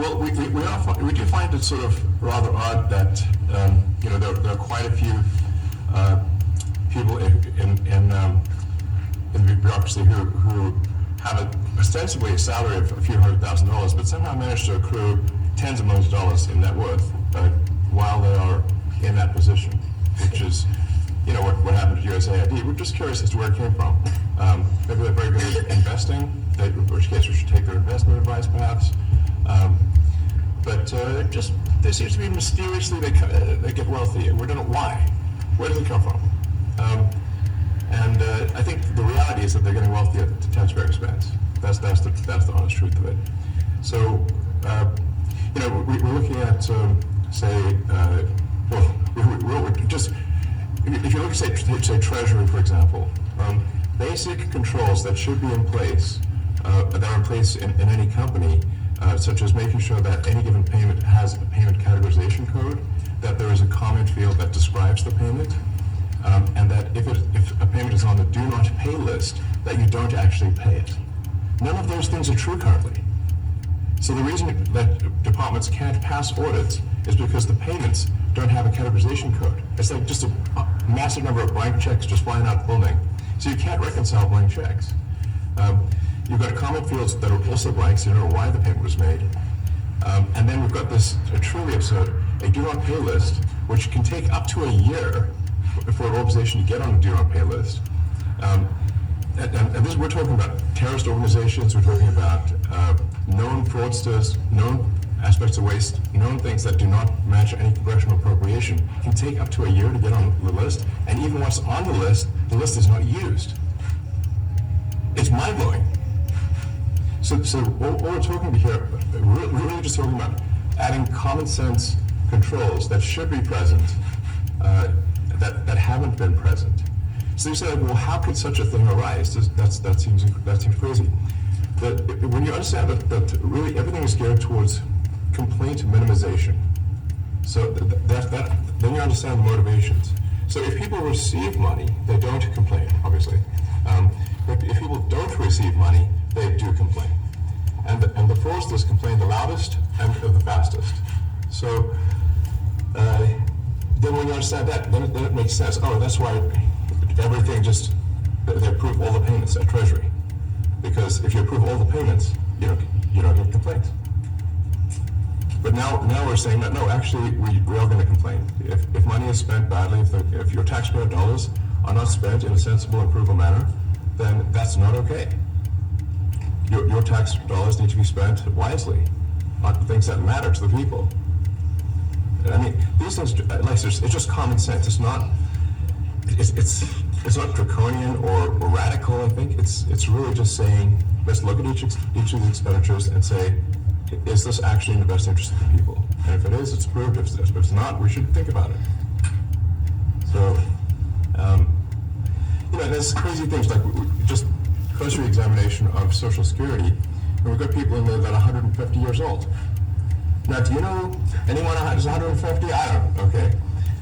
Well, we do find it sort of rather odd that there are quite a few people in the bureaucracy who have ostensibly a salary of a few $100,000, but somehow manage to accrue tens of millions of dollars in net worth while they are in that position, which is, what happened to USAID. We're just curious as to where it came from. Maybe they're very good at investing, in which case we should take their investment advice, perhaps. But they seem to be mysteriously, they get wealthy, and we don't know why. Where does it come from? And I think the reality is that they're getting wealthy at the taxpayer expense. That's the honest truth of it. So, we're looking at, if you look at, say Treasury, for example, basic controls that should be in place, that are in place in any company, such as making sure that any given payment has a payment categorization code, that there is a comment field that describes the payment, and that if a payment is on the do not pay list, that you don't actually pay it. None of those things are true currently. So the reason that departments can't pass audits is because the payments don't have a categorization code. It's like just a massive number of blank checks just flying out the building. So you can't reconcile blank checks. You've got comment fields that are also blank, so you don't know why the payment was made. And then we've got this truly absurd, a do not pay list, which can take up to a year for an organization to get on a do not pay list. And this, we're talking about terrorist organizations, we're talking about known fraudsters, known aspects of waste, known things that do not match any congressional appropriation, can take up to a year to get on the list, and even once on the list is not used. It's mind-blowing. So what we're talking about here, we're really just talking about adding common sense controls that should be present, that haven't been present. So you say, well, how could such a thing arise? That seems crazy. But when you understand that really everything is geared towards complaint minimization, so then you understand the motivations. So if people receive money, they don't complain, obviously. But if people don't receive money, they do complain. And the fraudsters complain the loudest and the fastest. So then when you understand that, then it makes sense. Oh, that's why everything they approve all the payments at Treasury. Because if you approve all the payments, you don't get complaints. But now we're saying that, no, actually, we are going to complain. If money is spent badly, if your taxpayer dollars are not spent in a sensible and frugal manner, then that's not okay. Your tax dollars need to be spent wisely on things that matter to the people. I mean, these things, it's just common sense. It's not draconian or radical. I think it's really just saying, let's look at each of these expenditures and say, is this actually in the best interest of the people? And if it is, it's approved. If it's not, we should think about it. So, there's crazy things like just cursory examination of Social Security, and we've got people in there that are 150 years old. Now, do you know anyone who's 150? I don't. Okay.